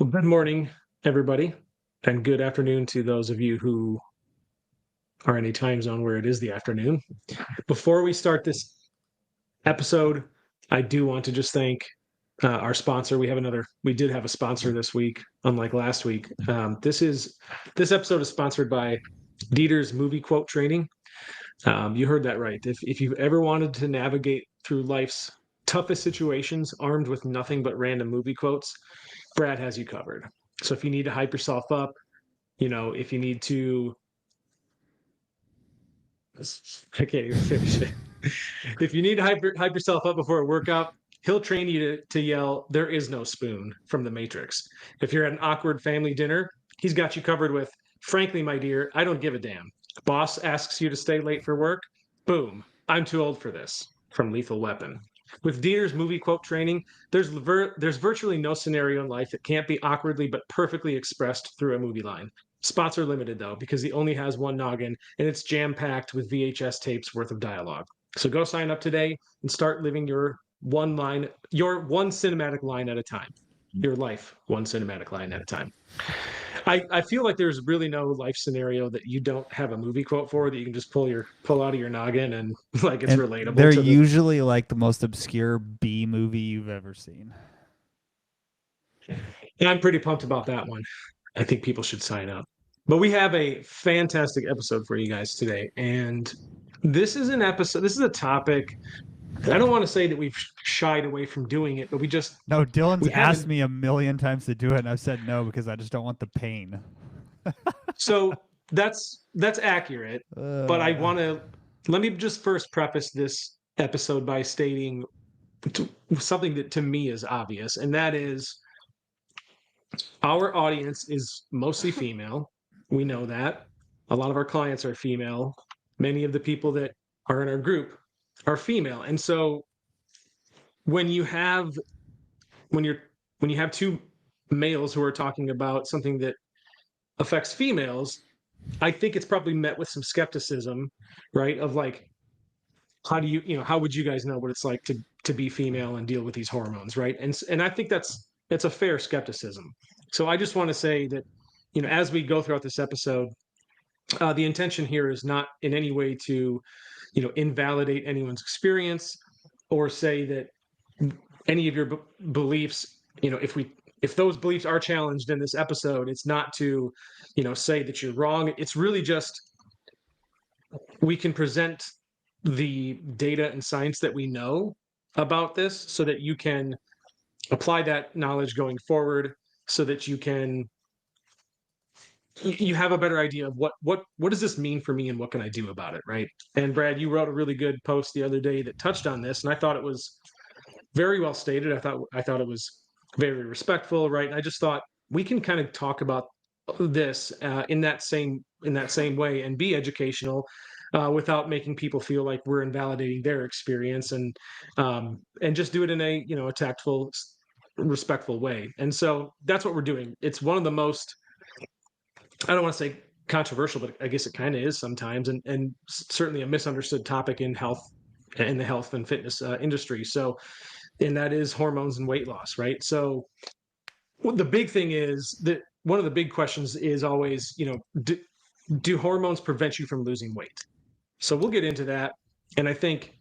Well, good morning, everybody, and good afternoon to those of you who are in a time zone where it is the afternoon. Before we start this episode, I do want to just thank our sponsor. We did have a sponsor this week, unlike last week. This episode is sponsored by Dieter's Movie Quote Training. You heard that right. If you've ever wanted to navigate through life's toughest situations armed with nothing but random movie quotes, Brad has you covered. So if you need to hype yourself up, if you need to, I can't even finish it. If you need to hype yourself up before a workout, he'll train you to yell, "There is no spoon" from The Matrix. If you're at an awkward family dinner, he's got you covered with, "Frankly, my dear, I don't give a damn. Boss asks you to stay late for work. Boom, I'm too old for this" from Lethal Weapon. With Dieter's movie quote training, there's virtually no scenario in life that can't be awkwardly but perfectly expressed through a movie line. Sponsor limited, though, because he only has one noggin, and it's jam-packed with VHS tapes worth of dialogue. So go sign up today and start living your one cinematic line at a time. Your life, one cinematic line at a time. I feel like there's really no life scenario that you don't have a movie quote for that you can just pull out of your noggin and like it's relatable. They're usually like the most obscure B movie you've ever seen. And I'm pretty pumped about that one. I think people should sign up. But we have a fantastic episode for you guys today. And this is a topic. I don't want to say that we've shied away from doing it, but No, Dylan's asked me a million times to do it, and I've said no because I just don't want the pain. So that's accurate. But let me just first preface this episode by stating something that to me is obvious, and that is our audience is mostly female. We know that. A lot of our clients are female. Many of the people that are in our group are female. And so when you have two males who are talking about something that affects females, I think it's probably met with some skepticism, right? Of like, how would you guys know what it's like to be female and deal with these hormones, right? And I think that's a fair skepticism. So I just want to say that, as we go throughout this episode, the intention here is not in any way to, invalidate anyone's experience or say that any of your beliefs, if those beliefs are challenged in this episode, it's not to, say that you're wrong. It's really just we can present the data and science that we know about this so that you can apply that knowledge going forward so that you have a better idea of what does this mean for me and what can I do about it, right? And Brad, you wrote a really good post the other day that touched on this, and I thought it was very well stated. I thought it was very respectful, right? And I just thought we can kind of talk about this in that same way and be educational without making people feel like we're invalidating their experience and just do it in a tactful, respectful way. And so that's what we're doing. It's one of the most, I don't want to say controversial, but I guess it kind of is sometimes, and certainly a misunderstood topic in the health and fitness industry. So, and that is hormones and weight loss, right? So, the big thing is that one of the big questions is always, do hormones prevent you from losing weight? So we'll get into that, and I think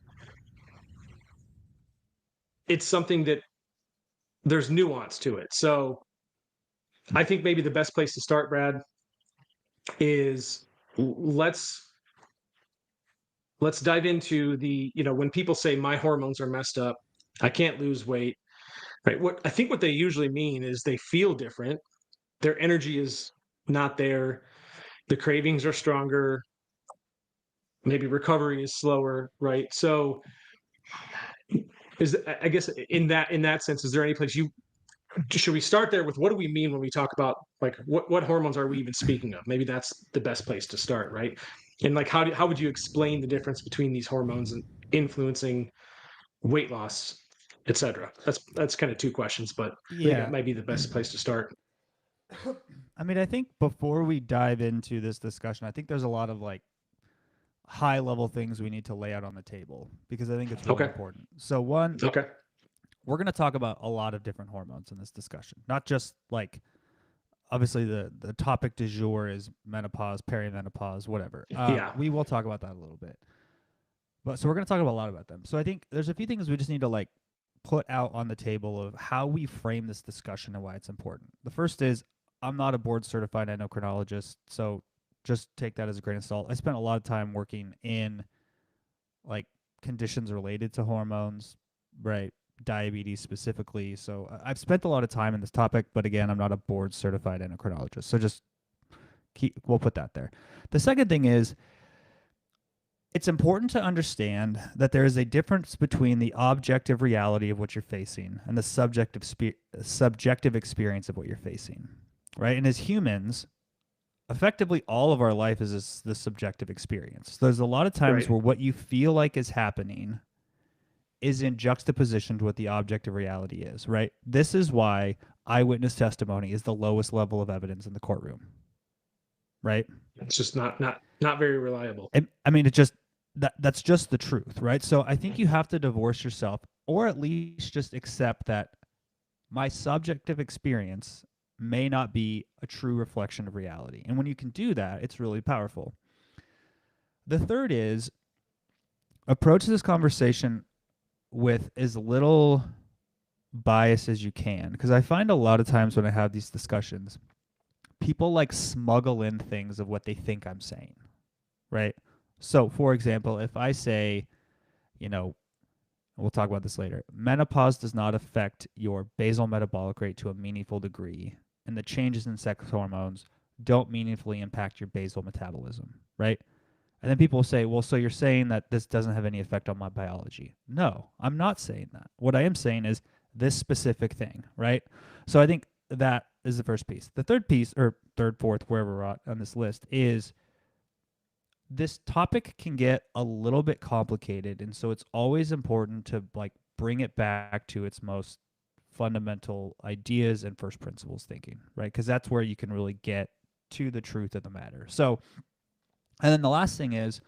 it's something that there's nuance to it. So, I think maybe the best place to start, Brad, is let's dive into the, when people say my hormones are messed up, I can't lose weight, right? What they usually mean is they feel different, their energy is not there, the cravings are stronger, maybe recovery is slower, right? So I guess in that sense, is there any place should we start there with what do we mean when we talk about like what hormones are we even speaking of? Maybe that's the best place to start, right? And like how would you explain the difference between these hormones and influencing weight loss, etc.? That's kind of two questions, but I think that might be the best place to start. I mean, I think before we dive into this discussion, I think there's a lot of like high level things we need to lay out on the table because I think it's really important. So one, we're going to talk about a lot of different hormones in this discussion, not just like obviously the topic du jour is menopause, perimenopause, whatever. Yeah. We will talk about that a little bit. But so we're going to talk about a lot about them. So I think there's a few things we just need to like put out on the table of how we frame this discussion and why it's important. The first is I'm not a board certified endocrinologist, so just take that as a grain of salt. I spent a lot of time working in like conditions related to hormones, right? Diabetes specifically. So I've spent a lot of time in this topic, but again, I'm not a board certified endocrinologist. So just we'll put that there. The second thing is it's important to understand that there is a difference between the objective reality of what you're facing and the subjective experience of what you're facing, right? And as humans, effectively all of our life is the subjective experience. So there's a lot of times Right. where what you feel like is happening is in juxtaposition to what the objective reality is, right? This is why eyewitness testimony is the lowest level of evidence in the courtroom, right? It's just not very reliable. I mean, it just that's just the truth, right? So I think you have to divorce yourself, or at least just accept that my subjective experience may not be a true reflection of reality. And when you can do that, it's really powerful. The third is approach this conversation with as little bias as you can. Because I find a lot of times when I have these discussions, people like smuggle in things of what they think I'm saying, right? So, for example, if I say, you know, we'll talk about this later, menopause does not affect your basal metabolic rate to a meaningful degree, and the changes in sex hormones don't meaningfully impact your basal metabolism, right? And then people will say, well, so you're saying that this doesn't have any effect on my biology. No, I'm not saying that. What I am saying is this specific thing, right? So I think that is the first piece. The third piece, or third, fourth, wherever we're at on this list, is this topic can get a little bit complicated. And so it's always important to like bring it back to its most fundamental ideas and first principles thinking, right? Because that's where you can really get to the truth of the matter. So, and then the last thing is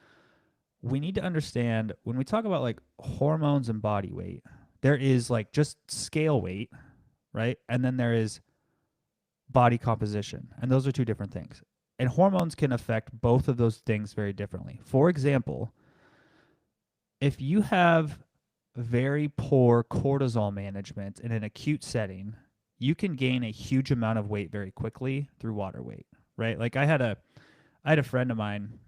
we need to understand when we talk about like hormones and body weight, there is like just scale weight, right? And then there is body composition. And those are two different things. And hormones can affect both of those things very differently. For example, if you have very poor cortisol management in an acute setting, you can gain a huge amount of weight very quickly through water weight, right? Like I had a friend of mine,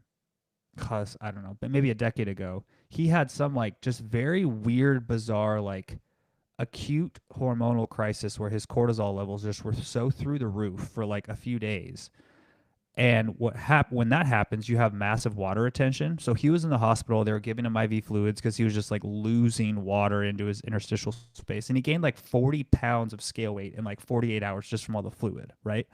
cause I don't know, but maybe a decade ago, he had some like just very weird, bizarre, like acute hormonal crisis where his cortisol levels just were so through the roof for like a few days. And when that happens, you have massive water retention. So he was in the hospital. They were giving him IV fluids because he was just like losing water into his interstitial space, and he gained like 40 pounds of scale weight in like 48 hours just from all the fluid. Right?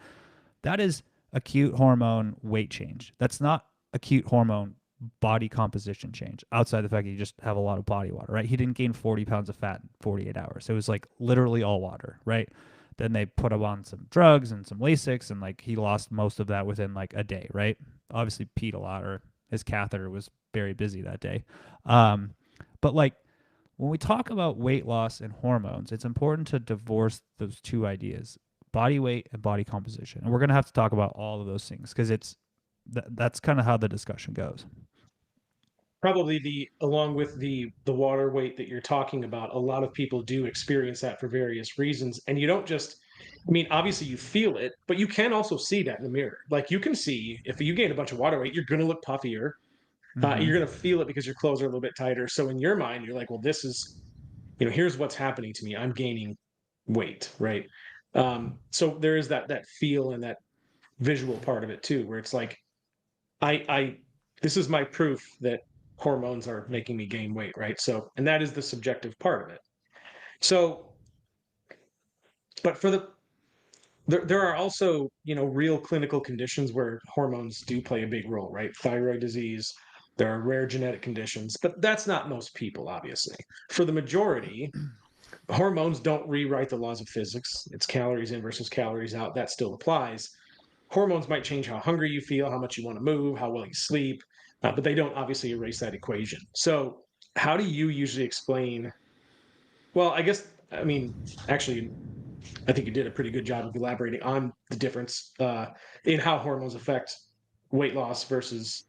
That is acute hormone weight change. That's not acute hormone body composition change outside the fact that you just have a lot of body water, right? He didn't gain 40 pounds of fat in 48 hours. It was like literally all water, right? Then they put him on some drugs and some Lasix, and like he lost most of that within like a day, right? Obviously peed a lot, or his catheter was very busy that day. But like when we talk about weight loss and hormones, it's important to divorce those two ideas: body weight and body composition. And we're gonna have to talk about all of those things because that's kind of how the discussion goes. Probably along with the water weight that you're talking about, a lot of people do experience that for various reasons. And you don't just, I mean, obviously you feel it, but you can also see that in the mirror. Like you can see if you gain a bunch of water weight, you're going to look puffier. Mm-hmm. You're going to feel it because your clothes are a little bit tighter. So in your mind, you're like, well, this is, here's what's happening to me. I'm gaining weight, right? So there is that feel and that visual part of it too, where it's like, I this is my proof that hormones are making me gain weight, right? So, and that is the subjective part of it. So, but there are also, real clinical conditions where hormones do play a big role, right? Thyroid disease, there are rare genetic conditions, but that's not most people, obviously. For the majority, hormones don't rewrite the laws of physics. It's calories in versus calories out. That still applies. Hormones might change how hungry you feel, how much you want to move, how well you sleep, but they don't obviously erase that equation. So, how do you usually explain? Well, I guess, I mean, actually, I think you did a pretty good job of elaborating on the difference in how hormones affect weight loss versus,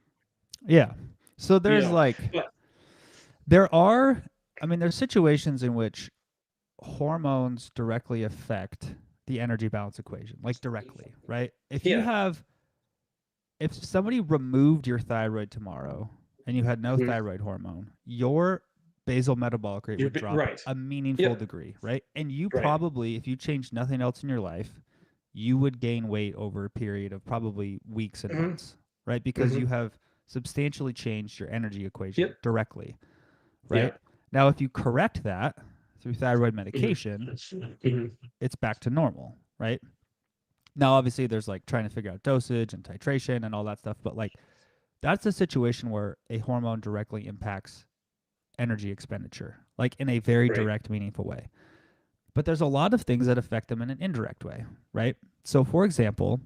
Yeah. So you there's know, like, but there are, I mean, there's situations in which hormones directly affect the energy balance equation, like directly, right? yeah. If somebody removed your thyroid tomorrow and you had no Mhm. thyroid hormone, your basal metabolic rate would drop Right. a meaningful Yep. degree, right? And you Right. probably, if you changed nothing else in your life, you would gain weight over a period of probably weeks and Hmm. months, right? Because Hmm. you have substantially changed your energy equation Yep. directly, Yeah. right? Now, if you correct that through thyroid Hmm. medication, Hmm. it's back to normal, right? Now, obviously, there's like trying to figure out dosage and titration and all that stuff, but like that's a situation where a hormone directly impacts energy expenditure, like in a very Right. direct, meaningful way. But there's a lot of things that affect them in an indirect way, right? So, for example,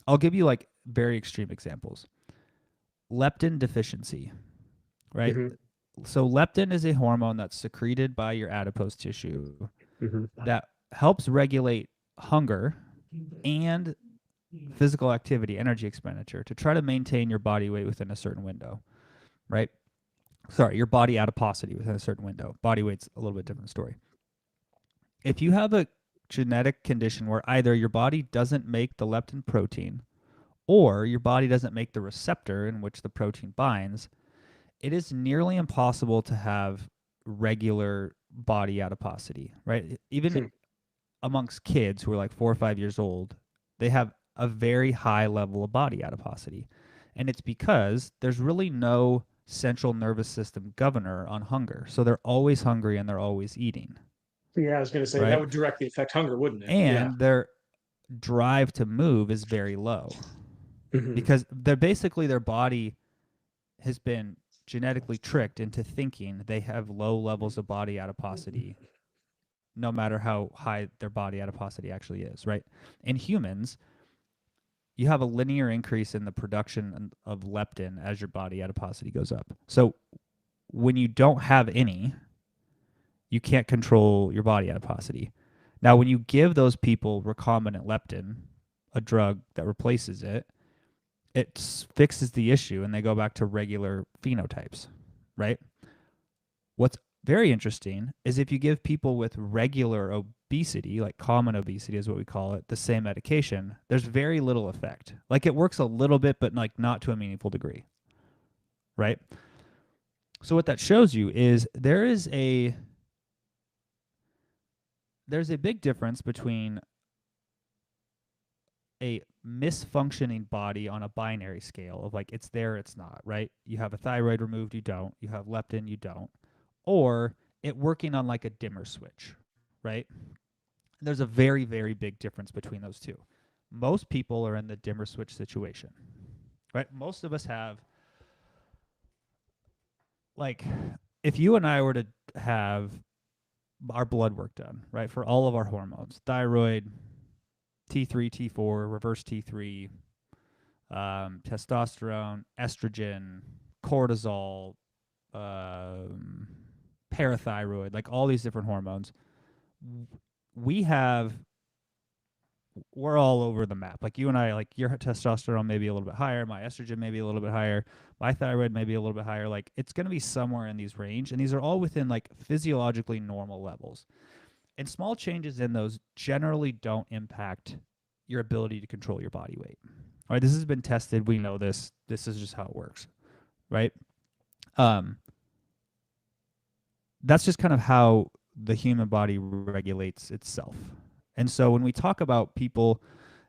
I'll give you like very extreme examples. Leptin deficiency, right? Hmm. So, leptin is a hormone that's secreted by your adipose tissue Hmm. that helps regulate hunger and physical activity, energy expenditure to try to maintain your body weight within a certain window, right? Sorry, your body adiposity within a certain window. Body weight's a little bit different story. If you have a genetic condition where either your body doesn't make the leptin protein or your body doesn't make the receptor in which the protein binds, it is nearly impossible to have regular body adiposity, right? Even amongst kids who are like 4 or 5 years old, they have a very high level of body adiposity. And it's because there's really no central nervous system governor on hunger. So they're always hungry and they're always eating, Yeah, I was going to say that right? would directly affect hunger, wouldn't it? Yeah. And their drive to move is very low Hmm. because they're basically their body has been genetically tricked into thinking they have low levels of body adiposity no matter how high their body adiposity actually is, right? In humans, you have a linear increase in the production of leptin as your body adiposity goes up. So when you don't have any, you can't control your body adiposity. Now, when you give those people recombinant leptin, a drug that replaces it, it fixes the issue and they go back to regular phenotypes, right? What's very interesting is if you give people with regular obesity, like common obesity is what we call it, the same medication, there's very little effect. Like it works a little bit, but like not to a meaningful degree, right? So what that shows you is there's a big difference between a misfunctioning body on a binary scale of like it's there, it's not, right? You have a thyroid removed, you don't. You have leptin, you don't. Or it working on like a dimmer switch, right? There's a very, very big difference between those two. Most people are in the dimmer switch situation, right? Most of us have, like, if you and I were to have our blood work done, right, for all of our hormones, thyroid, T3, T4, reverse T3, testosterone, estrogen, cortisol, um, parathyroid, like all these different hormones, we have we're all over the map. Like you and I, like your testosterone may be a little bit higher, my estrogen may be a little bit higher, my thyroid may be a little bit higher. Like it's going to be somewhere in these range, and these are all within like physiologically normal levels. And small changes in those generally don't impact your ability to control your body weight. All right, this has been tested. We know this. This is just how it works, right? Um, that's just kind of how the human body regulates itself. And so when we talk about people,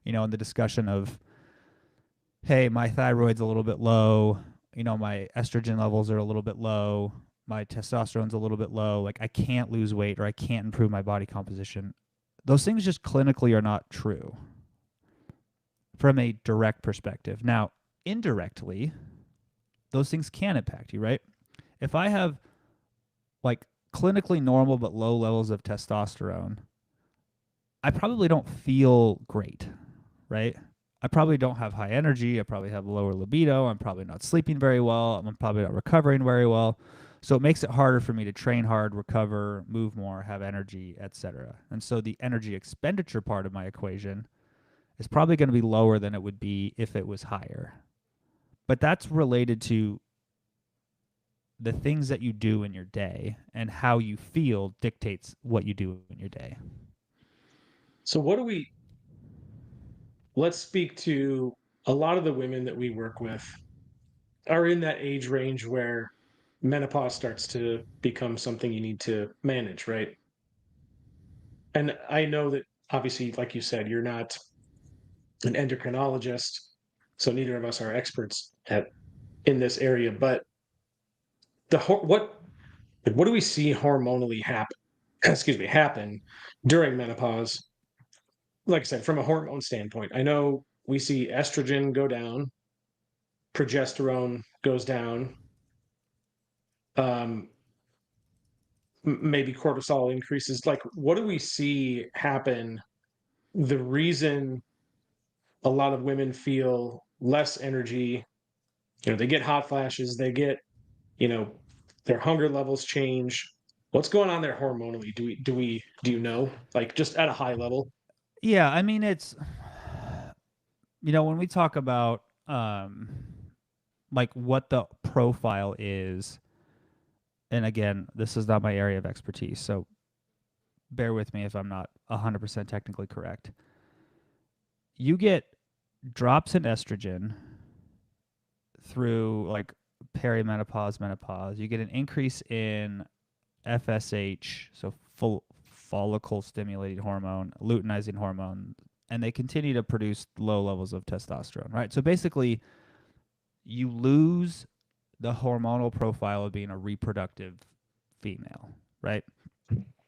in the discussion of, hey, my thyroid's a little bit low, my estrogen levels are a little bit low, my testosterone's a little bit low, like I can't lose weight or I can't improve my body composition. Those things just clinically are not true from a direct perspective. Now, indirectly, those things can impact you, right? If I have like clinically normal but low levels of testosterone, I probably don't feel great, right? I probably don't have high energy. I probably have lower libido. I'm probably not sleeping very well. I'm probably not recovering very well. So it makes it harder for me to train hard, recover, move more, have energy, etc. And so the energy expenditure part of my equation is probably going to be lower than it would be if it was higher. But that's related to the things that you do in your day, and how you feel dictates what you do in your day. So let's speak to a lot of the women that we work with are in that age range where menopause starts to become something you need to manage, right? And I know that obviously, like you said, you're not an endocrinologist, so neither of us are experts at in this area. But what do we see hormonally happen? Excuse me, happen during menopause? Like I said, from a hormone standpoint, I know we see estrogen go down, progesterone goes down, um, maybe cortisol increases. Like, what do we see happen? The reason a lot of women feel less energy, they get hot flashes, they get, you know, their hunger levels change. What's going on there hormonally? Do you know? Like just at a high level? Yeah, I mean, it's, when we talk about like what the profile is, and again, this is not my area of expertise, so bear with me if I'm not 100% technically correct. You get drops in estrogen through like perimenopause, menopause. You get an increase in FSH, so full follicle stimulating hormone, luteinizing hormone, and they continue to produce low levels of testosterone, right? So basically, you lose the hormonal profile of being a reproductive female, right?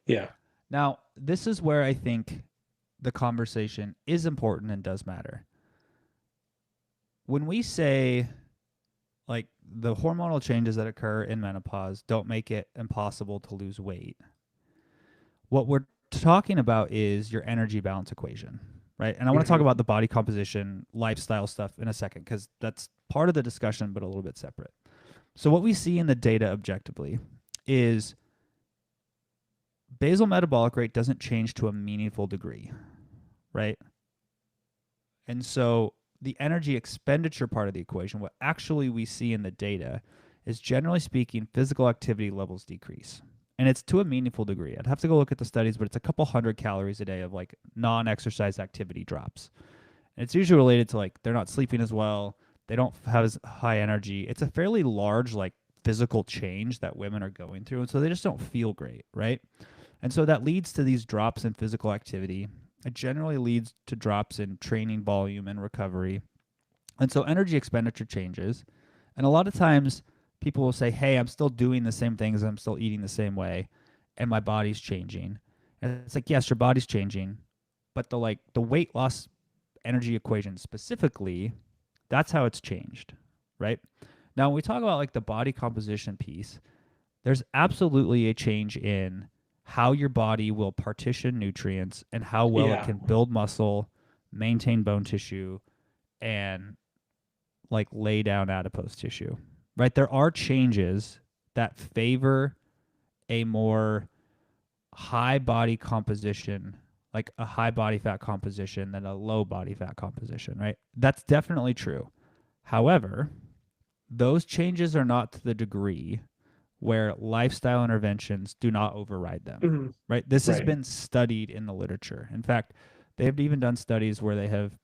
Yeah. Now, this is where I think the conversation is important and does matter. When we say like the hormonal changes that occur in menopause don't make it impossible to lose weight, what we're talking about is your energy balance equation, right? And I want to talk Mhm. about the body composition, lifestyle stuff in a second, because that's part of the discussion, but a little bit separate. So, what we see in the data objectively is basal metabolic rate doesn't change to a meaningful degree, right? And so, the energy expenditure part of the equation, what actually we see in the data is generally speaking, physical activity levels decrease. And it's to a meaningful degree. I'd have to go look at the studies, but it's a couple hundred calories a day of like non exercise activity drops. And it's usually related to like they're not sleeping as well, they don't have as high energy. It's a fairly large like physical change that women are going through. And so they just don't feel great, right? And so that leads to these drops in physical activity. It generally leads to drops in training volume and recovery. And so energy expenditure changes. And a lot of times people will say, hey, I'm still doing the same things, I'm still eating the same way, and my body's changing. And it's like, yes, your body's changing, but the weight loss energy equation specifically, that's how it's changed, right? Now, when we talk about like the body composition piece, there's absolutely a change in how your body will partition nutrients and how well it Yeah. can build muscle, maintain bone tissue, and like lay down adipose tissue, right? There are changes that favor a more high body composition, like a high body fat composition than a low body fat composition, right? That's definitely true. However, those changes are not to the degree where lifestyle interventions do not override them, Mhm. right? This has Right. been studied in the literature. In fact, they've even done studies where they have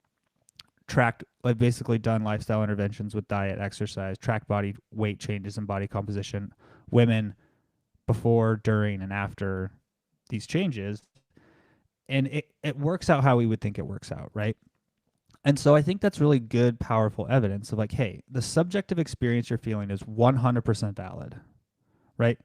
tracked, like basically done lifestyle interventions with diet, exercise, tracked body weight changes and body composition, women before, during, and after these changes. And it works out how we would think it works out, right? And so I think that's really good, powerful evidence of like, hey, the subjective experience you're feeling is 100% valid, right?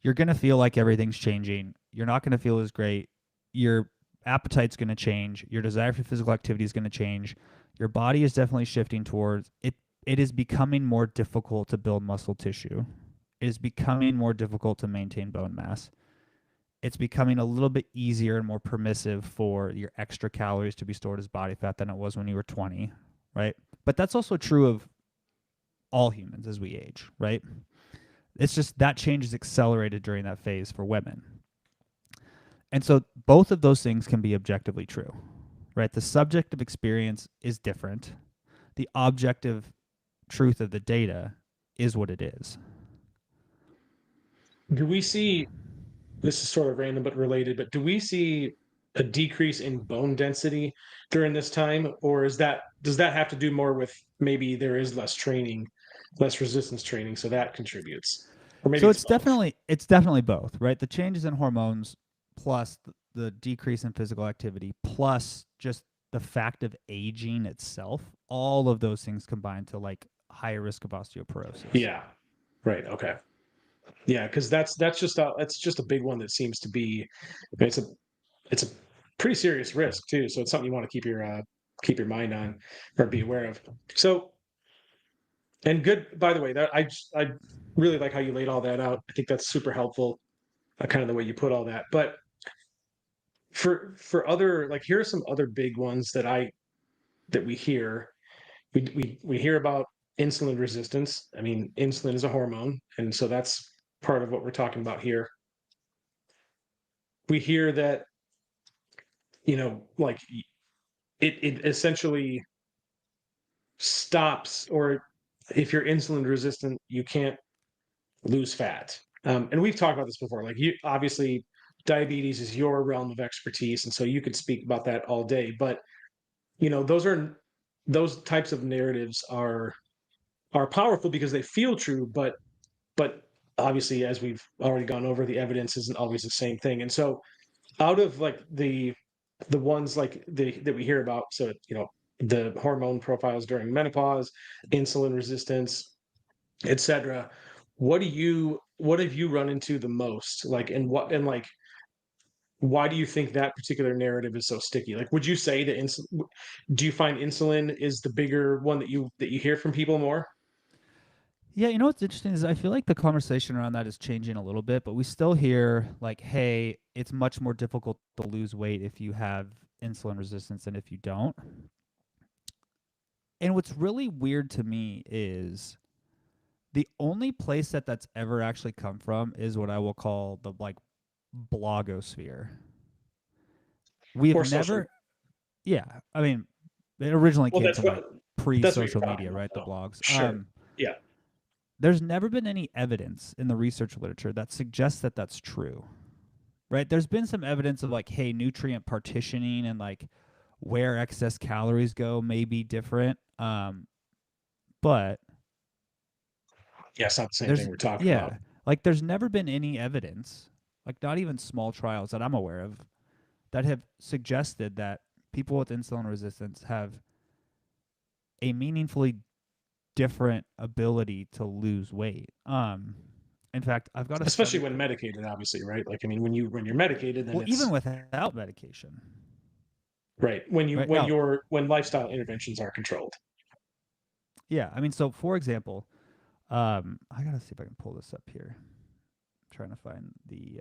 You're going to feel like everything's changing. You're not going to feel as great. Your appetite's going to change. Your desire for physical activity is going to change. Your body is definitely shifting towards it. It is becoming more difficult to build muscle tissue. It is becoming more difficult to maintain bone mass. It's becoming a little bit easier and more permissive for your extra calories to be stored as body fat than it was when you were 20, right? But that's also true of all humans as we age, right? It's just that change is accelerated during that phase for women. And so both of those things can be objectively true, right? The subjective experience is different. The objective truth of the data is what it is. Do we see, this is sort of random but related, but do we see a decrease in bone density during this time, or does that have to do more with maybe there is less training, less resistance training, so that contributes, or maybe So it's both? it's definitely both, right? The changes in hormones plus the decrease in physical activity plus just the fact of aging itself, all of those things combine to like higher risk of osteoporosis. Yeah, right. Okay. Yeah, because that's just a big one that seems to be, it's a pretty serious risk too. So it's something you want to keep your mind on or be aware of. So, and good, by the way, that I really like how you laid all that out. I think that's super helpful, kind of the way you put all that. But for other, like, here are some other big ones that we hear. We hear about insulin resistance. I mean, insulin is a hormone, and so that's part of what we're talking about here. We hear that, like, it essentially stops, or if you're insulin resistant, you can't lose fat. And we've talked about this before. Like, you obviously, diabetes is your realm of expertise, and so you could speak about that all day. But those types of narratives are powerful because they feel true, but obviously, as we've already gone over, the evidence isn't always the same thing. And so, out of like the ones like that we hear about, so the hormone profiles during menopause, insulin resistance, etc. What have you run into the most? Like, and like, why do you think that particular narrative is so sticky? Like, would you say that do you find insulin is the bigger one that you hear from people more? Yeah, you know what's interesting is I feel like the conversation around that is changing a little bit, but we still hear like, hey, it's much more difficult to lose weight if you have insulin resistance than if you don't. And what's really weird to me is the only place that that's ever actually come from is what I will call the like blogosphere. We've Or social? never, yeah, I mean, it originally Well, came from like that's what you're pre-social talking media, about, right? The though. blogs. Sure. Yeah. There's never been any evidence in the research literature that suggests that that's true, right? There's been some evidence of like, hey, nutrient partitioning and like where excess calories go may be different, but Yeah, it's not the same thing there's we're talking about. yeah, like there's never been any evidence, like not even small trials that I'm aware of, that have suggested that people with insulin resistance have a meaningfully different ability to lose weight. In fact, I've got a Especially study. when medicated, obviously, right? Like, I mean, when you're medicated, then Well, even it's without medication, right. When you right? Now, when lifestyle interventions are controlled. yeah, I mean, so for example, I gotta see if I can pull this up here. I'm trying to find the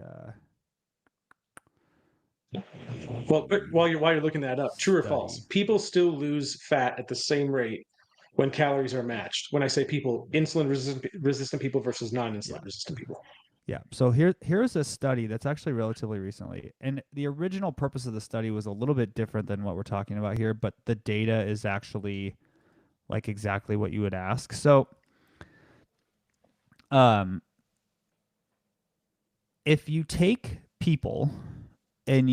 Well, but while you're looking that up, true or study. false? People still lose fat at the same rate when calories are matched. When I say people, insulin resistant people versus Yeah, non-insulin resistant people. yeah. So here's a study that's actually relatively recently, and the original purpose of the study was a little bit different than what we're talking about here, but the data is actually like exactly what you would ask. So, um, if you take people and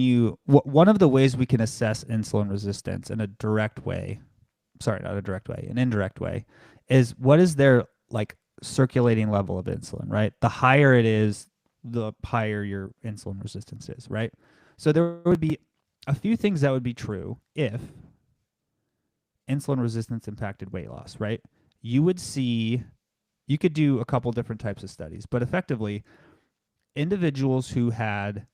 one of the ways we can assess insulin resistance in a direct way, sorry, not a direct way, an indirect way, is what is their like circulating level of insulin, right? The higher it is, the higher your insulin resistance is, right? So there would be a few things that would be true if insulin resistance impacted weight loss, right? You would see, you could do a couple different types of studies, but effectively, individuals who had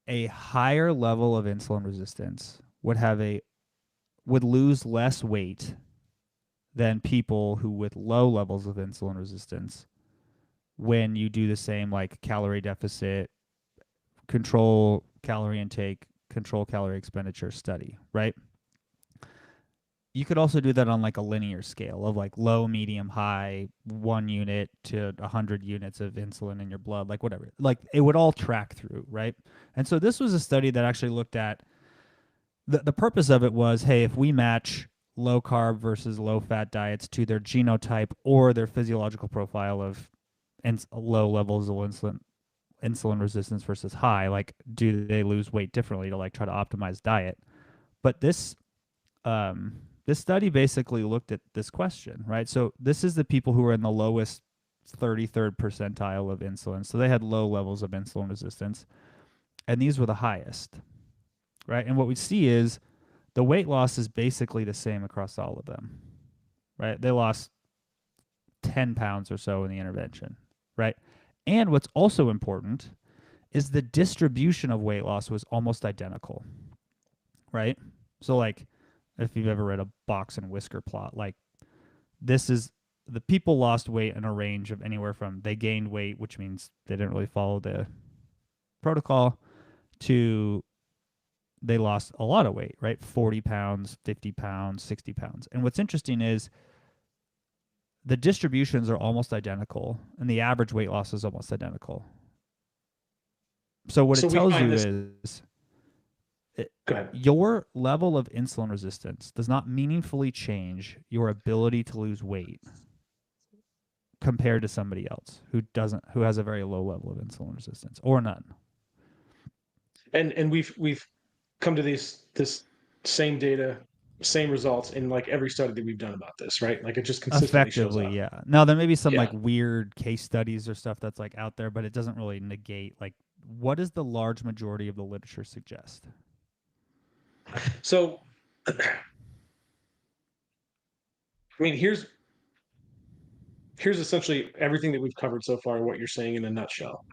a higher level of insulin resistance would lose less weight than people who with low levels of insulin resistance when you do the same like calorie deficit, control calorie intake, control calorie expenditure study, right? you could also do that on like a linear scale of like low, medium, high, 1 unit to 100 units of insulin in your blood, like whatever. Like it would all track through, right? And so this was a study that actually looked at the purpose of it was, hey, if we match low carb versus low fat diets to their genotype or their physiological profile of low levels of insulin resistance versus high, like do they lose weight differently to like try to optimize diet? But this study basically looked at this question, right? So this is the people who are in the lowest 33rd percentile of insulin. So they had low levels of insulin resistance, and these were the highest, right? And what we see is the weight loss is basically the same across all of them, right? They lost 10 pounds or so in the intervention, right? And what's also important is the distribution of weight loss was almost identical, right? So, like, if you've ever read a box and whisker plot, like, this is the people lost weight in a range of anywhere from they gained weight, which means they didn't really follow the protocol, to they lost a lot of weight, right? 40 pounds, 50 pounds, 60 pounds. And what's interesting is the distributions are almost identical, and the average weight loss is almost identical. So what So it we tells find you this. is Go ahead. your level of insulin resistance does not meaningfully change your ability to lose weight compared to somebody else who has a very low level of insulin resistance or none. And we've come to this same data, same results in like every study that we've done about this, right? Like it just consistently shows Effectively, up. yeah. Now there may be some like Yeah. weird case studies or stuff that's like out there, but it doesn't really negate like what does the large majority of the literature suggest? So, I mean, here's essentially everything that we've covered so far, what you're saying in a nutshell.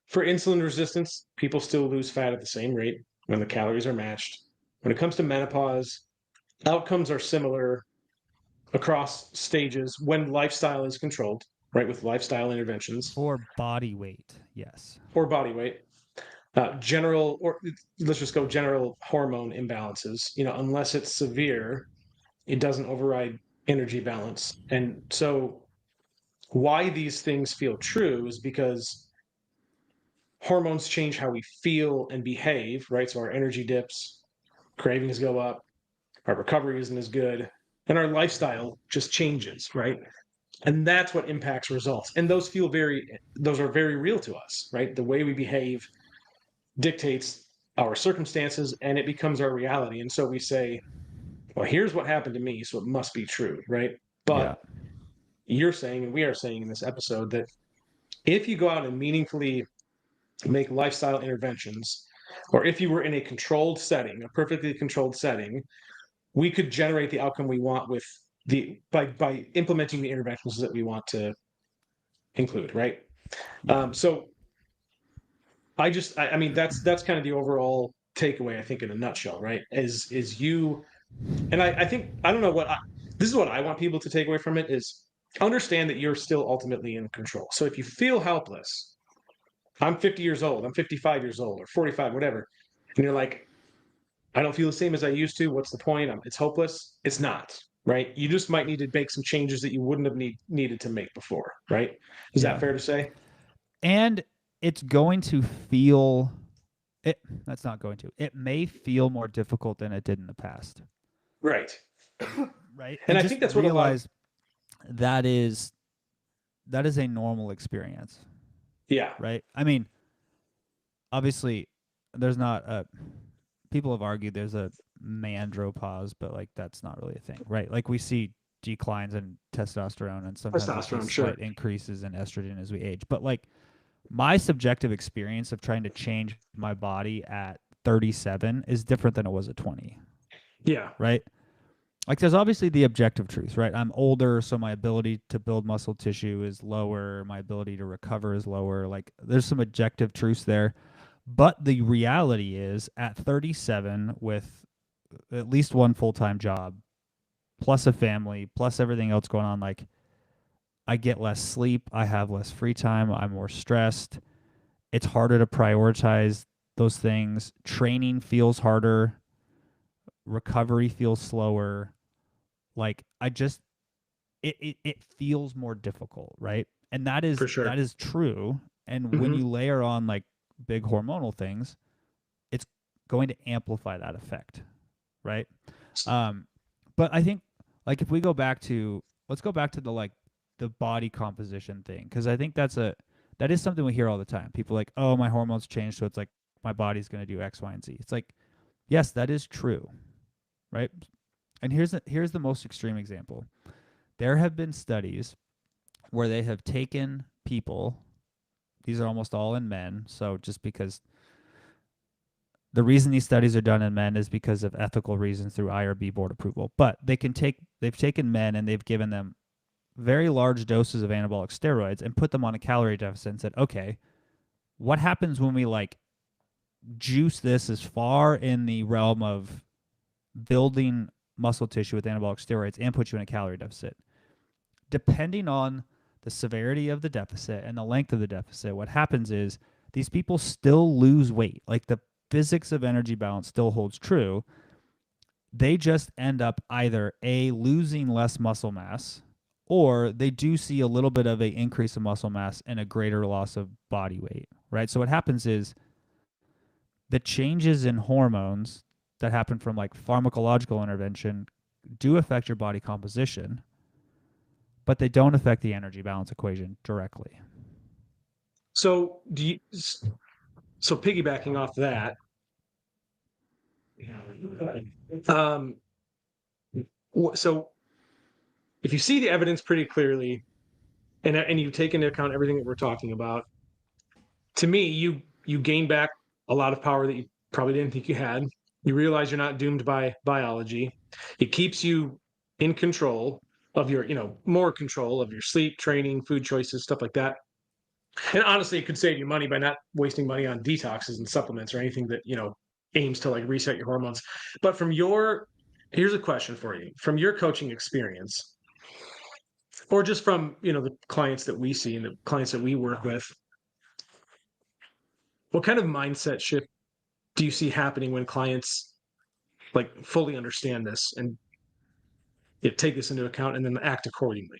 For insulin resistance, people still lose fat at the same rate when the calories are matched. When it comes to menopause, outcomes are similar across stages when lifestyle is controlled, right? With lifestyle interventions For body weight, yes. or body weight. General, or let's just go general hormone imbalances, unless it's severe, it doesn't override energy balance. And so, why these things feel true is because hormones change how we feel and behave, right? So, our energy dips, cravings go up, our recovery isn't as good, and our lifestyle just changes, right? And that's what impacts results. And those are very real to us, right? The way we behave dictates our circumstances and it becomes our reality. And so we say, well, here's what happened to me, so it must be true, right? Yeah. But you're saying, and we are saying in this episode, that if you go out and meaningfully make lifestyle interventions, or if you were in a controlled setting, a perfectly controlled setting, we could generate the outcome we want with by implementing the interventions that we want to include, right? Yeah. So I mean, that's kind of the overall takeaway, I think, in a nutshell, right? Is you and I think I don't know this is what I want people to take away from it is understand that you're still ultimately in control. So if you feel helpless, I'm 50 years old, I'm 55 years old, or 45, whatever, and you're like, I don't feel the same as I used to. What's the point? It's hopeless. It's not, right? You just might need to make some changes that you wouldn't have needed to make before, right? Is that Yeah. fair to say? And it's going to feel it that's not going to. It may feel more difficult than it did in the past. Right. Right? And And I just think that's what a lot of realize that is a normal experience, yeah. right? I mean, obviously there's not a people have argued there's a mandropause, but like that's not really a thing, right? Like we see declines in testosterone and sometimes we see Testosterone, sure. slight increases in estrogen as we age. But like my subjective experience of trying to change my body at 37 is different than it was at 20, Yeah. right? Like there's obviously the objective truth, right? I'm older, so my ability to build muscle tissue is lower, my ability to recover is lower. Like there's some objective truths there. But the reality is at 37 with at least one full-time job, plus a family, plus everything else going on, like I get less sleep, I have less free time, I'm more stressed. It's harder to prioritize those things. Training feels harder, recovery feels slower. Like it feels more difficult, right? And For sure. that is true. And when Hmm. you layer on like big hormonal things, it's going to amplify that effect, right? Um, but I think like if we go back to let's go back to the like the body composition thing because I think that is something we hear all the time. People are like, oh, my hormones changed, so it's like my body's going to do X, Y, and Z. It's like, yes, that is true, right? And here's the most extreme example. There have been studies where they have taken people. These are almost all in men, so just because the reason these studies are done in men is because of ethical reasons through IRB board approval. But they've taken men and they've given them very large doses of anabolic steroids and put them on a calorie deficit and said, okay, what happens when we like juice this as far in the realm of building muscle tissue with anabolic steroids and put you in a calorie deficit? Depending on the severity of the deficit and the length of the deficit, what happens is these people still lose weight. Like the physics of energy balance still holds true. They just end up either A, losing less muscle mass, or they do see a little bit of an increase in muscle mass and a greater loss of body weight, right? So what happens is the changes in hormones that happen from like pharmacological intervention do affect your body composition, but they don't affect the energy balance equation directly. So so piggybacking off that, um, so if you see the evidence pretty clearly and you take into account everything that we're talking about, to me, you gain back a lot of power that you probably didn't think you had. You realize you're not doomed by biology. It keeps you in control of your, more control of your sleep, training, food choices, stuff like that. And honestly, it could save you money by not wasting money on detoxes and supplements or anything that, aims to like reset your hormones. But here's a question for you. From your coaching experience, or just from, the clients that we see and the clients that we work with, what kind of mindset shift do you see happening when clients like fully understand this and take this into account and then act accordingly?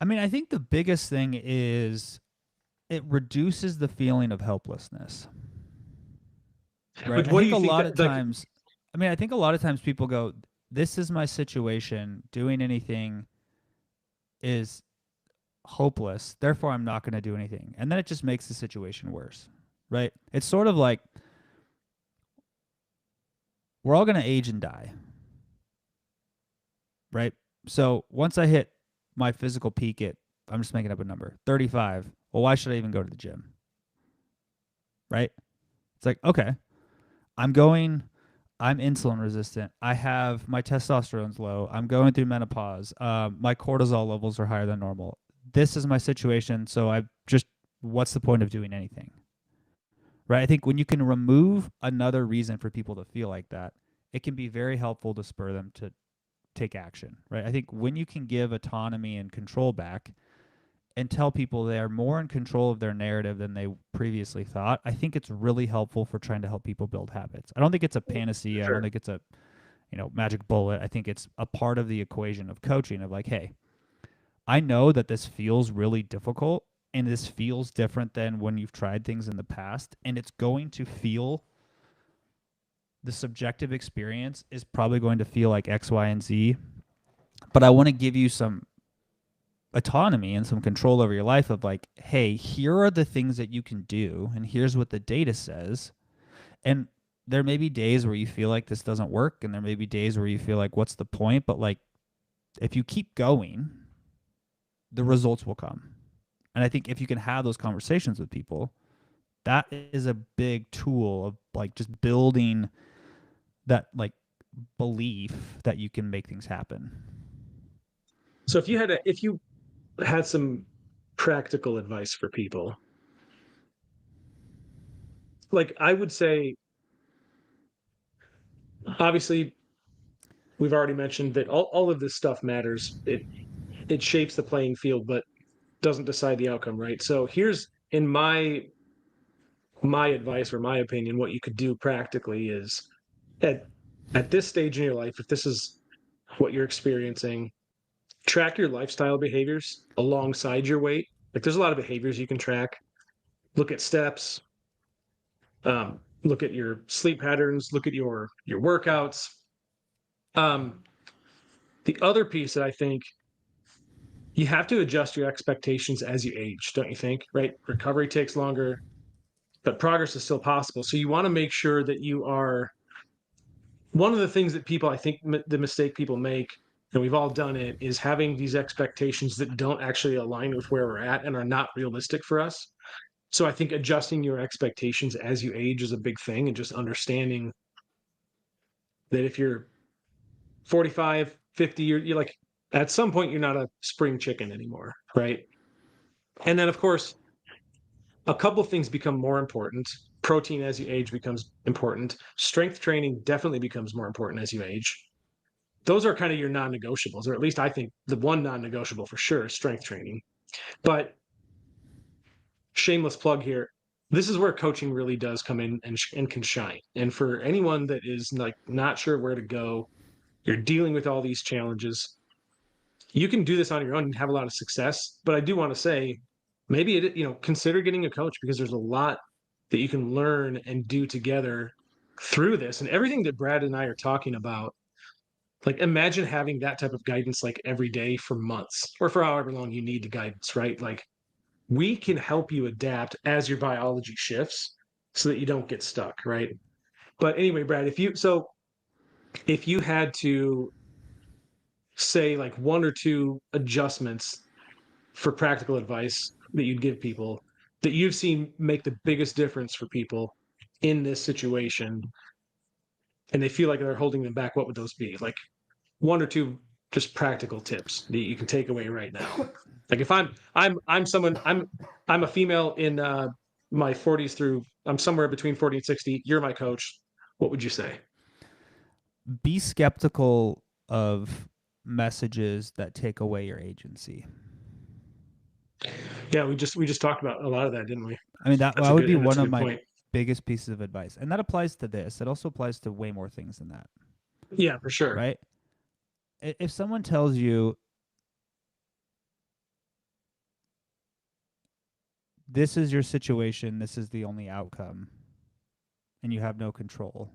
I mean, I think the biggest thing is it reduces the feeling of helplessness, right? But I what do think you a think lot that of like times, I mean, I think a lot of times people go, this is my situation. Doing anything is hopeless. Therefore, I'm not going to do anything. And then it just makes the situation worse, right? It's sort of like we're all going to age and die, right? So once I hit my physical peak at, I'm just making up a number, 35, well, why should I even go to the gym, right? It's like, okay, I'm going, I'm insulin resistant. I have my testosterone's low. I'm going through menopause. My cortisol levels are higher than normal. This is my situation. So I just, what's the point of doing anything? Right? I think when you can remove another reason for people to feel like that, it can be very helpful to spur them to take action. Right? I think when you can give autonomy and control back, and tell people they are more in control of their narrative than they previously thought, I think it's really helpful for trying to help people build habits. I don't think it's a panacea. I don't sure. think it's a magic bullet. I think it's a part of the equation of coaching of like, hey, I know that this feels really difficult and this feels different than when you've tried things in the past, and it's going to feel the subjective experience is probably going to feel like X, Y, and Z. But I want to give you some autonomy and some control over your life of like, hey, here are the things that you can do, and here's what the data says. And there may be days where you feel like this doesn't work, and there may be days where you feel like, what's the point? But like, if you keep going, the results will come. And I think if you can have those conversations with people, that is a big tool of like just building that like belief that you can make things happen. So if you had some practical advice for people, like I would say, obviously we've already mentioned that all of this stuff matters. It shapes the playing field, but doesn't decide the outcome, right? So here's in my advice or my opinion, what you could do practically is at this stage in your life, if this is what you're experiencing, track your lifestyle behaviors alongside your weight. Like there's a lot of behaviors you can track. Look at steps, look at your sleep patterns, look at your workouts. Um, the other piece that I think you have to adjust your expectations as you age, don't you think? Right? Recovery takes longer, but progress is still possible. So you want to make sure that you are one of the things that people, I think, the mistake people make, and we've all done it, is having these expectations that don't actually align with where we're at and are not realistic for us. So I think adjusting your expectations as you age is a big thing, and just understanding that if you're 45, 50, you're like, at some point, you're not a spring chicken anymore, right? And then, of course, a couple things become more important. Protein as you age becomes important. Strength training definitely becomes more important as you age. Those are kind of your non-negotiables, or at least I think the one non-negotiable for sure is strength training. But shameless plug here, this is where coaching really does come in and can shine. And for anyone that is like not sure where to go, you're dealing with all these challenges, you can do this on your own and have a lot of success. But I do want to say, maybe consider getting a coach, because there's a lot that you can learn and do together through this. And everything that Brad and I are talking about, like imagine having that type of guidance like every day for months or for however long you need the guidance, right? Like we can help you adapt as your biology shifts so that you don't get stuck, right? But anyway, Brad, if you had to say like one or two adjustments for practical advice that you'd give people that you've seen make the biggest difference for people in this situation, and they feel like they're holding them back, what would those be? Like one or two just practical tips that you can take away right now. Like if I'm someone I'm a female in my 40s through I'm somewhere between 40 and 60. You're my coach. What would you say? Be skeptical of messages that take away your agency. Yeah, we just talked about a lot of that, didn't we? I mean, that That's a would good be and that's one a of good my point. biggest pieces of advice. And that applies to this. It also applies to way more things than that, Yeah, for sure. right? If someone tells you this is your situation, this is the only outcome, and you have no control,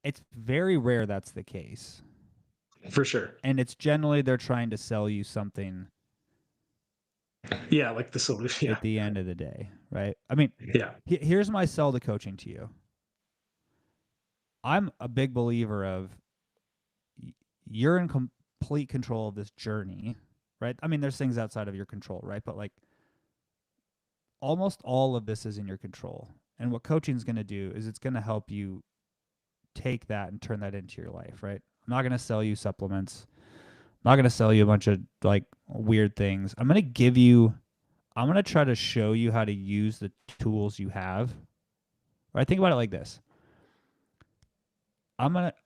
it's very rare that's the case. For sure. And it's generally they're trying to sell you something Yeah, like the solution. Yeah. at the end of the day, right? I mean, Yeah. here's my sell to coaching to you. I'm a big believer of you're in complete control of this journey, right? I mean, there's things outside of your control, right? But like almost all of this is in your control. And what coaching is going to do is it's going to help you take that and turn that into your life, right? I'm not going to sell you supplements. I'm not going to sell you a bunch of like weird things. I'm going to try to show you how to use the tools you have. Right? Think about it like this.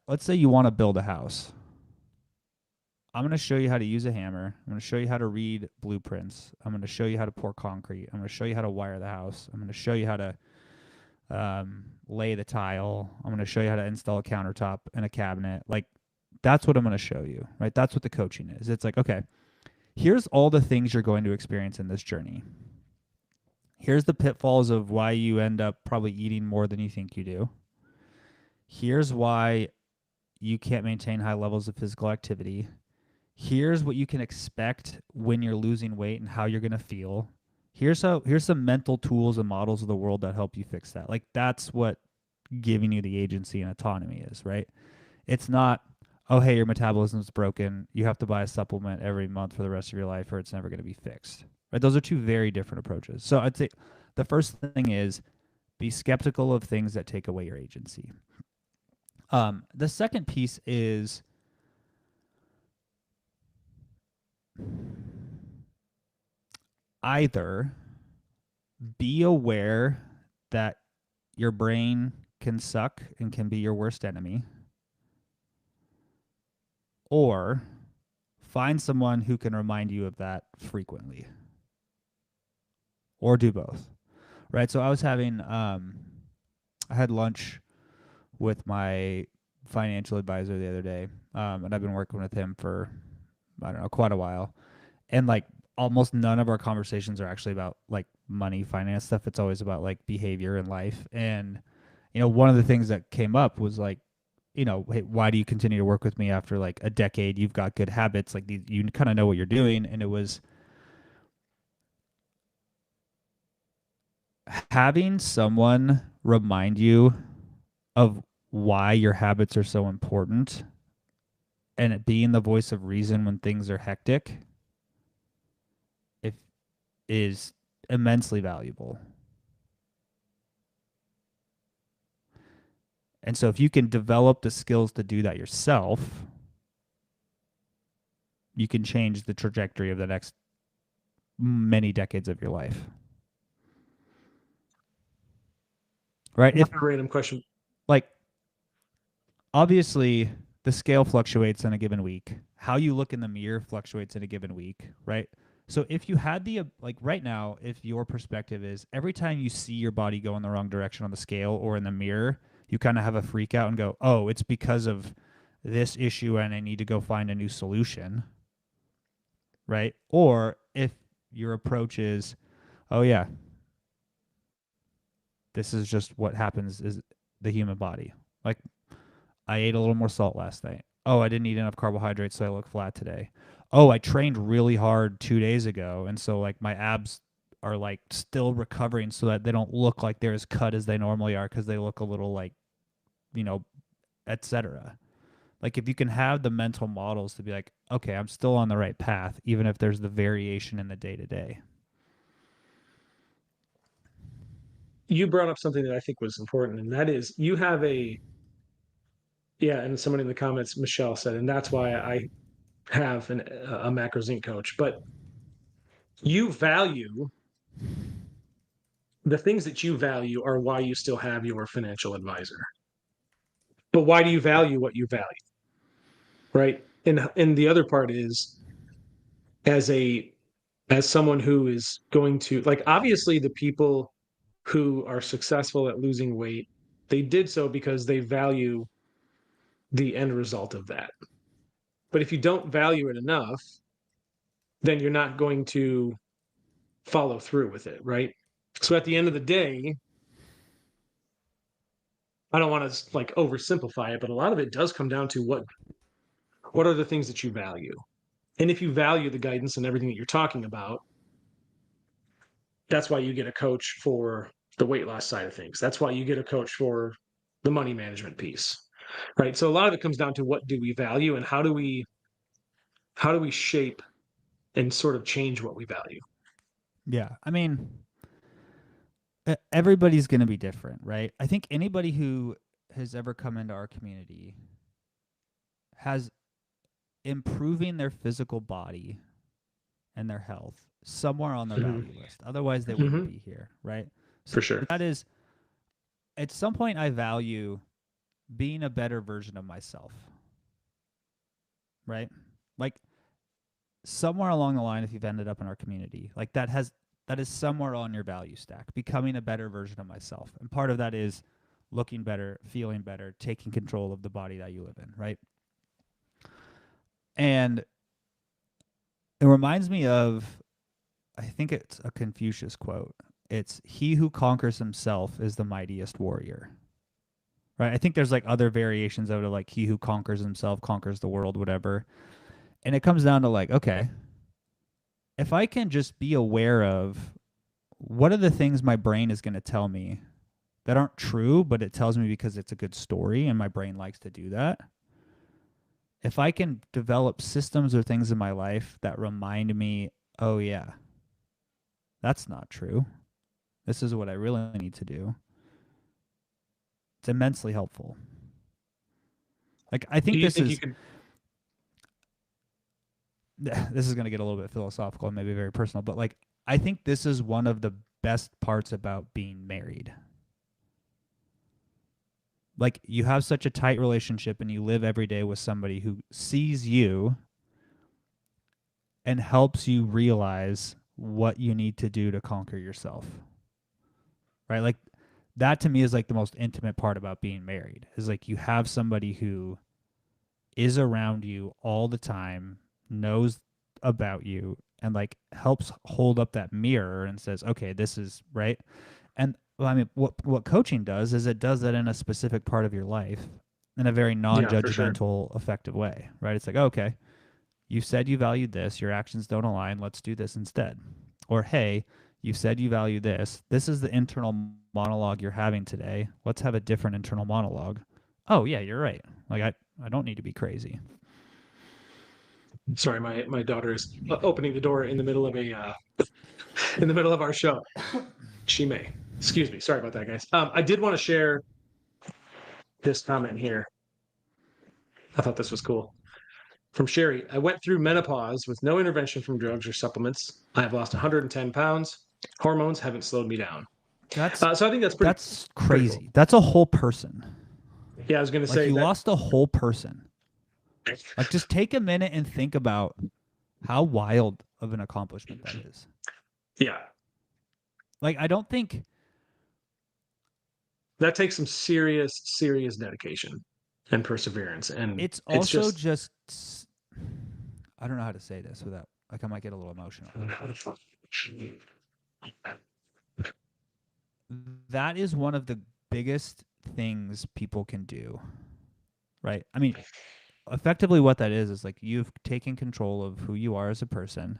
Let's say you want to build a house. I'm going to show you how to use a hammer. I'm going to show you how to read blueprints. I'm going to show you how to pour concrete. I'm going to show you how to wire the house. I'm going to show you how to lay the tile. I'm going to show you how to install a countertop and a cabinet. Like that's what I'm going to show you, right? That's what the coaching is. It's like, okay, here's all the things you're going to experience in this journey. Here's the pitfalls of why you end up probably eating more than you think you do. Here's why you can't maintain high levels of physical activity. Here's what you can expect when you're losing weight and how you're going to feel. Here's some mental tools and models of the world that help you fix that. Like that's what giving you the agency and autonomy is, right? It's not, oh, hey, your metabolism's broken. You have to buy a supplement every month for the rest of your life or it's never going to be fixed. Right? Those are two very different approaches. So I'd say the first thing is be skeptical of things that take away your agency. The second piece is either be aware that your brain can suck and can be your worst enemy, or find someone who can remind you of that frequently, or do both. Right? So I had lunch with my financial advisor the other day, and I've been working with him for, I don't know, quite a while. And like almost none of our conversations are actually about like money, finance stuff. It's always about like behavior and life. And one of the things that came up was like, hey, why do you continue to work with me after like a decade? You've got good habits, like you kind of know what you're doing. And it was having someone remind you of why your habits are so important, and it being the voice of reason when things are hectic, if is immensely valuable. And so if you can develop the skills to do that yourself, you can change the trajectory of the next many decades of your life. Right? If Not a random question. like obviously the scale fluctuates in a given week. How you look in the mirror fluctuates in a given week, right? So if you had the like right now, if your perspective is every time you see your body go in the wrong direction on the scale or in the mirror, you kind of have a freak out and go, "Oh, it's because of this issue and I need to go find a new solution." Right? Or if your approach is, "Oh yeah, this is just what happens is the human body." Like I ate a little more salt last night. Oh, I didn't eat enough carbohydrates, so I look flat today. Oh, I trained really hard 2 days ago, and so like my abs are like still recovering, so that they don't look like they're as cut as they normally are because they look a little like, you know, etc. Like if you can have the mental models to be like, okay, I'm still on the right path, even if there's the variation in the day to day. You brought up something that I think was important, and that is you have a, yeah, and someone in the comments, Michelle said, and that's why I have a macro zinc coach. But you value the things that you value are why you still have your financial advisor. But why do you value what you value, right? And the other part is as a as someone who is going to, like, obviously the people who are successful at losing weight, they did so because they value the end result of that. But if you don't value it enough, then you're not going to follow through with it, right? So at the end of the day, I don't want to like oversimplify it, but a lot of it does come down to what are the things that you value. And if you value the guidance and everything that you're talking about, that's why you get a coach for the weight loss side of things. That's why you get a coach for the money management piece. Right? So a lot of it comes down to what do we value and how do we shape and sort of change what we value. Yeah, I mean, everybody's going to be different, right? I think anybody who has ever come into our community has improving their physical body and their health somewhere on their Mm-hmm. value list. Otherwise, they wouldn't Mm-hmm. be here, right? So For sure. that is, at some point, I value being a better version of myself, right? Like somewhere along the line, if you've ended up in our community, like that is somewhere on your value stack, becoming a better version of myself. And part of that is looking better, feeling better, taking control of the body that you live in, right? And it reminds me of, I think it's a Confucius quote. It's he who conquers himself is the mightiest warrior. Right? I think there's like other variations of it, like he who conquers himself conquers the world, whatever. And it comes down to like, okay, if I can just be aware of what are the things my brain is going to tell me that aren't true, but it tells me because it's a good story and my brain likes to do that. If I can develop systems or things in my life that remind me, oh, yeah, that's not true. This is what I really need to do. It's immensely helpful. Like, I Do think you this think you is could this is going to get a little bit philosophical and maybe very personal, but like I think this is one of the best parts about being married. Like you have such a tight relationship and you live every day with somebody who sees you and helps you realize what you need to do to conquer yourself. Right? Like that to me is like the most intimate part about being married, is like you have somebody who is around you all the time, knows about you, and like helps hold up that mirror and says, okay, this is right. And well, I mean, what coaching does is it does that in a specific part of your life in a very Yeah, for sure. non-judgmental, effective way, right? It's like, okay, you said you valued this, your actions don't align, let's do this instead. Or, hey, you said you value this. This is the internal monologue you're having today. Let's have a different internal monologue. Oh, yeah, you're right. Like, I don't need to be crazy. Sorry, my daughter is opening the door in the middle of a in the middle of our show. She may. Excuse me. Sorry about that, guys. I did want to share this comment here. I thought this was cool. From Sherry, I went through menopause with no intervention from drugs or supplements. I have lost 110 pounds. Hormones haven't slowed me down. That's So I think that's that's pretty cool. crazy. That's a whole person. Yeah, I was going to Like say you that. lost a whole person. Like just take a minute and think about how wild of an accomplishment that is. Yeah, Like I don't think that takes some serious dedication and perseverance, and it's it's also just. just I don't know how to say this without like I might get a little emotional. That is one of the biggest things people can do. Right? I mean, effectively what that is like you've taken control of who you are as a person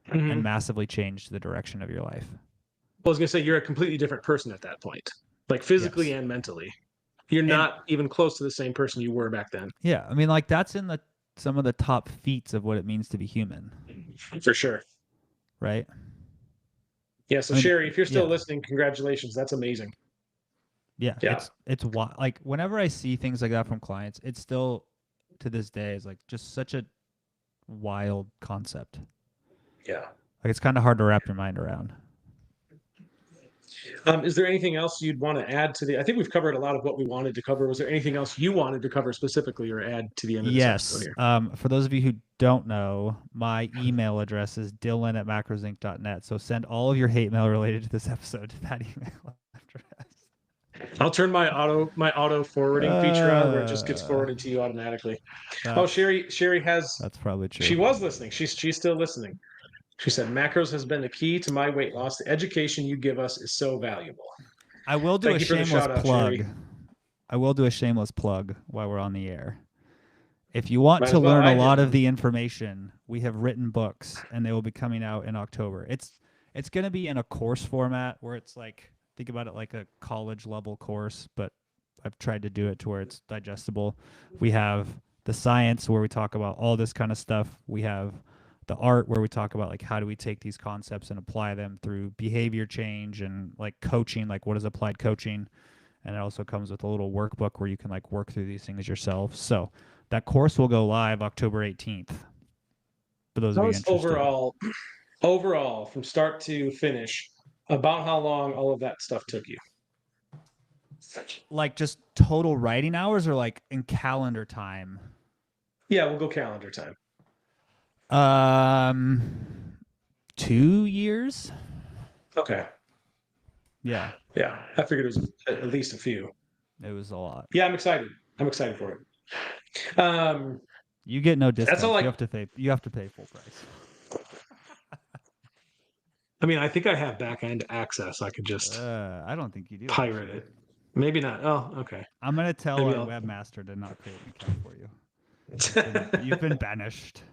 and Mhm. massively changed the direction of your life. I was going to say you're a completely different person at that point, like physically Yes. and mentally. You're And not even close to the same person you were back then. yeah, I mean like that's in the some of the top feats of what it means to be human, For sure. right? Yeah. So I mean, Sherry, if you're still yeah. listening, congratulations. That's amazing. Yeah, Yeah. it's like whenever I see things like that from clients, it's still to this day is like just such a wild concept. Yeah. Like it's kind of hard to wrap your mind around. Is there anything else you'd want to add to the? I think we've covered a lot of what we wanted to cover. Was there anything else you wanted to cover specifically or add to the end of this episode Yes. here? For those of you who don't know, my email address is dylan@macrozinc.net. So send all of your hate mail related to this episode to that email address. I'll turn my auto forwarding feature on where it just gets Uh, forwarded to you automatically. Oh, that's Sherry has. that's probably true. She was listening. She's still listening. She said, macros has been the key to my weight loss. The education you give us is so valuable. I will do a Thank you for the shameless shout out, Sherry. plug. I will do a shameless plug while we're on the air. If you want Might to as well. learn a I lot did. of the information, we have written books and they will be coming out in October. It's going to be in a course format where it's like think about it like a college level course, but I've tried to do it to where it's digestible. We have the science where we talk about all this kind of stuff. We have the art where we talk about like how do we take these concepts and apply them through behavior change and like coaching, like what is applied coaching. And it also comes with a little workbook where you can like work through these things yourself. So that course will go live October 18th for those of How you was interested. overall, from start to finish, about how long all of that stuff took you? Like just total writing hours or like in calendar time? Yeah, we'll go calendar time. Um 2 years? Okay. Yeah, Yeah, I figured it was at least a few. it was a lot. Yeah, I'm excited. I'm excited for it. You get no That's all discounts. I. You have to pay full price. I mean, I think I have back end access. I could just I don't think you do pirate actually. it. Maybe not. Oh, okay. I'm gonna tell Maybe our I'll. webmaster to not create an account for you. You've been banished.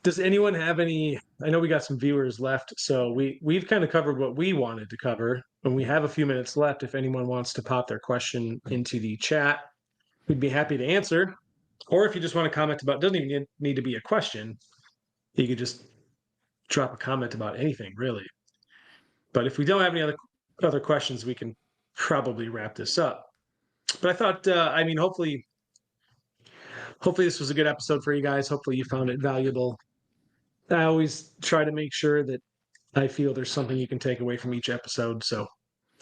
Does anyone have any? I know we got some viewers left, so we've kind of covered what we wanted to cover, and we have a few minutes left. If anyone wants to pop their question into the chat, we'd be happy to answer. Or if you just want to comment about, doesn't even need to be a question. You could just drop a comment about anything, really. But if we don't have any other questions, we can probably wrap this up. But I thought, I mean, hopefully this was a good episode for you guys. Hopefully you found it valuable. I always try to make sure that I feel there's something you can take away from each episode. So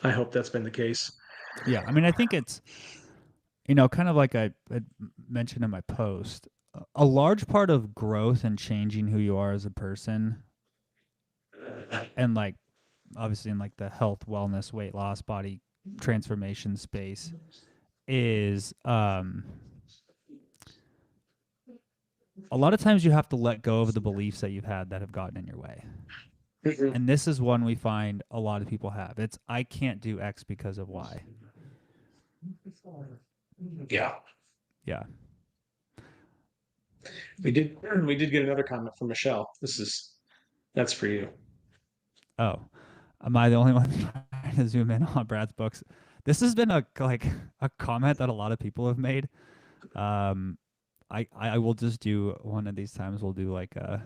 I hope that's been the case. Yeah, I mean, I think it's kind of like I mentioned in my post. A large part of growth and changing who you are as a person, and like obviously in like the health, wellness, weight loss, body transformation space is a lot of times you have to let go of the beliefs that you've had that have gotten in your way. Mhm. And this is one we find a lot of people have. It's I can't do X because of Y. Yeah, Yeah. we did get another comment from Michelle. That's for you. Oh, am I the only one trying to zoom in on Brad's books? This has been a comment that a lot of people have made. Um, I will just do one of these times. We'll do like a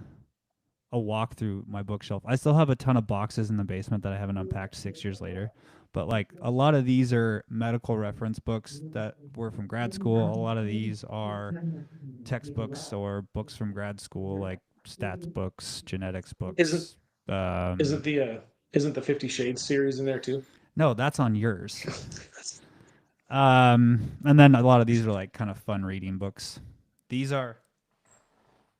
walk through my bookshelf. I still have a ton of boxes in the basement that I haven't unpacked 6 years later. But like a lot of these are medical reference books that were from grad school. A lot of these are textbooks or books from grad school, like stats books, genetics Isn't books. isn't the isn't the 50 Shades series in there too? No, that's on yours. And then a lot of these are like kind of fun reading books. These are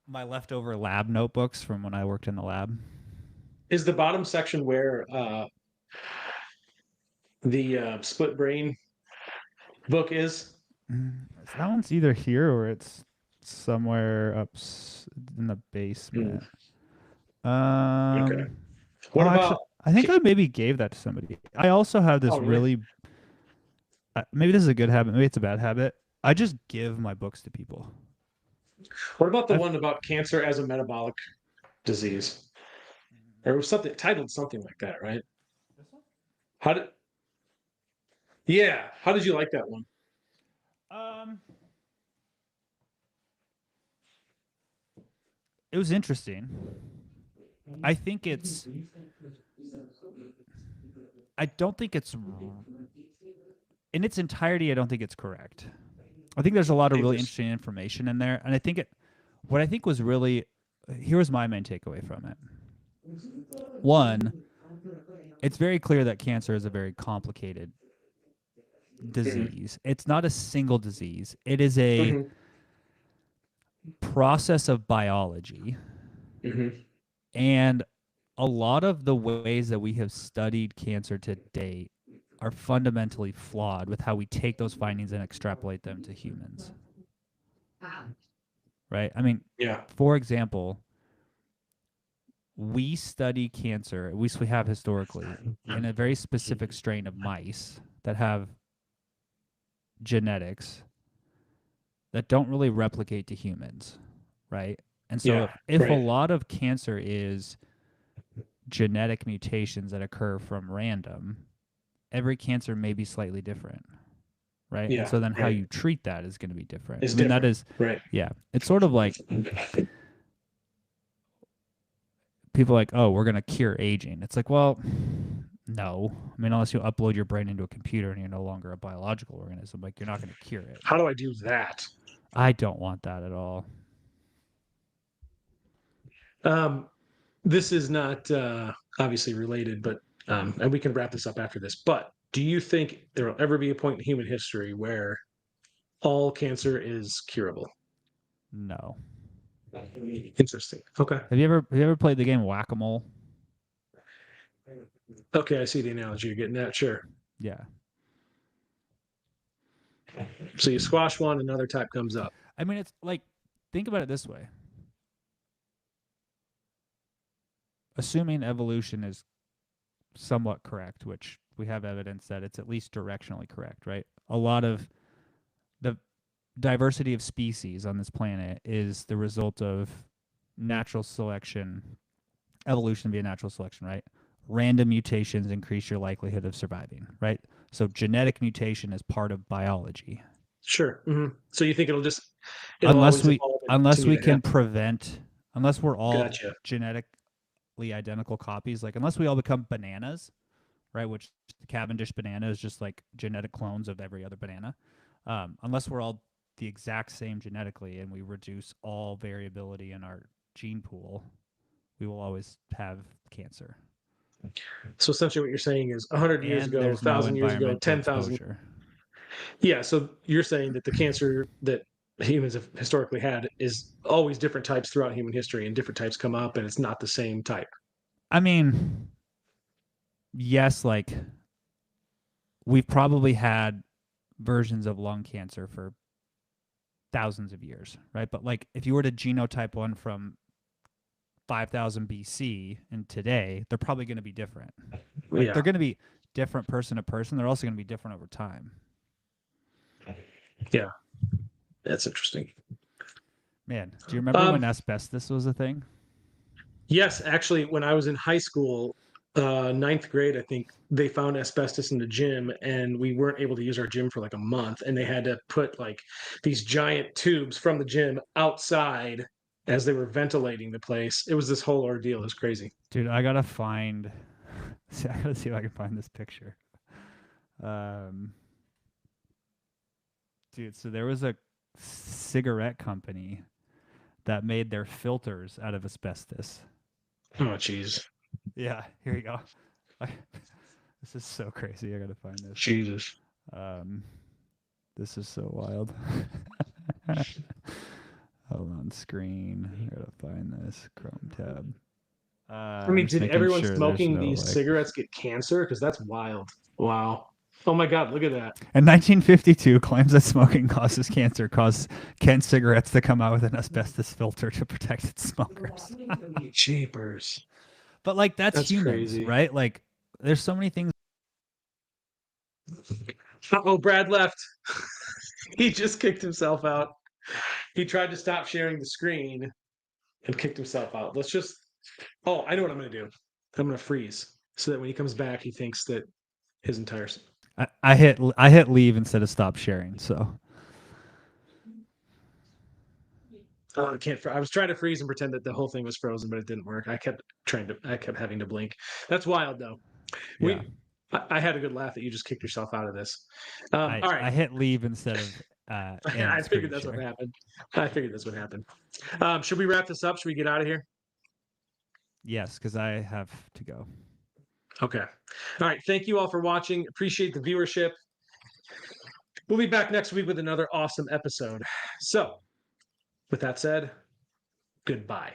my leftover lab notebooks from when I worked in the lab. Is the bottom section where the split brain book is? That one's either here or it's somewhere up in the Hmm. basement. Okay. Um, What oh, actually, about? I think I maybe gave that to somebody. I also have this Oh, really? really, maybe this is a good habit, maybe it's a bad habit. I just give my books to people. What about the I've one about cancer as a metabolic disease? Or it was something titled something like that, right? This one? How did? Yeah. How did you like that one? Um, it was interesting. I think it's. I don't think it's in its entirety. I don't think it's correct. I think there's a lot of really Interesting. interesting information in there, and I think it. What I think was really here was my main takeaway from it. One, it's very clear that cancer is a very complicated Hmm. disease. It's not a single disease. It is a Hmm. process of biology, Hmm. and a lot of the ways that we have studied cancer to date are fundamentally flawed with how we take those findings and extrapolate them to humans. Right? I mean, Yeah. for example, we study cancer, at least we have historically, in a very specific strain of mice that have genetics that don't really replicate to humans, right? And so Yeah. if a Right. lot of cancer is genetic mutations that occur from random, every cancer may be slightly different, right? And Yeah. so then how Right. you treat that is going to be different. It's I mean, that different. is, Right. yeah, it's sort of like people are like, oh, we're going to cure aging. It's like, well, no. I mean, unless you upload your brain into a computer and you're no longer a biological organism, like you're not going to cure it. How do I do that? I don't want that at all. Um, this is not obviously related, but and we can wrap this up after this. But do you think there will ever be a point in human history where all cancer is curable? No. Interesting. Okay. Have you ever played the game Whack a Mole? Okay, I see the analogy you're getting at. Sure. Yeah. So you squash one, another type comes up. I mean, it's like think about it this way. Assuming evolution is somewhat correct, which we have evidence that it's at least directionally correct, right? A lot of the diversity of species on this planet is the result of natural selection, evolution via natural selection, right? Random mutations increase your likelihood of surviving, right? So genetic mutation is part of biology. Sure. So you think it'll Unless always we evolve and unless continue we to can happen? prevent unless we're all Gotcha. genetically identical copies, like unless we all become bananas, right? Which the Cavendish banana is just like genetic clones of every other banana. Unless we're all the exact same genetically and we reduce all variability in our gene pool, we will always have cancer. So essentially, what you're saying is 100 years And ago, there's no 1,000 years ago, environmental 10,000. exposure. Yeah. So you're saying that the cancer that humans have historically had is always different types throughout human history, and different types come up, and it's not the same type. I mean, yes, like we've probably had versions of lung cancer for thousands of years, right? But like if you were to genotype one from 5000 BC and today, they're probably going to be different, right? Yeah. They're going to be different person to person. They're also going to be different over time. Yeah. That's interesting. Man, do you remember Um, when asbestos was a thing? yes, actually, when I was in high school, ninth grade, I think they found asbestos in the gym, and we weren't able to use our gym for like a month, and they had to put like these giant tubes from the gym outside as they were ventilating the place. It was this whole ordeal. It was crazy. Dude, I gotta find. I gotta see if I can find this picture. Dude, so there was a cigarette company that made their filters out of asbestos. Oh, jeez. Yeah, here you go. This is so crazy. I gotta find this. Jesus. Um, this is so wild. Hold on, screen. I gotta find this Chrome tab. I I'm mean, just did making everyone sure there's smoking no these like. cigarettes get cancer? Because that's wild. Wow. Oh my God, look at that. In 1952, claims that smoking causes cancer caused Kent cigarettes to come out with an asbestos filter to protect its smokers. Jeepers. But like that's That's humans, crazy. right? Like there's so many things. Oh, Brad left. He just kicked himself out. He tried to stop sharing the screen and kicked himself out. Let's just. Oh, I know what I'm going to do. I'm going to freeze so that when he comes back, he thinks that his entire. I hit leave instead of stop sharing. So Oh, I can't. I was trying to freeze and pretend that the whole thing was frozen, but it didn't work. I kept having to blink. That's wild, though. yeah, I had a good laugh that you just kicked yourself out of this. I All right. I hit leave instead of end I figured screen that's what share. happened. I figured that's what happened. Should we wrap this up? Should we get out of here? Yes, because I have to go. Okay. All right. Thank you all for watching. Appreciate the viewership. We'll be back next week with another awesome episode. So, with that said, goodbye.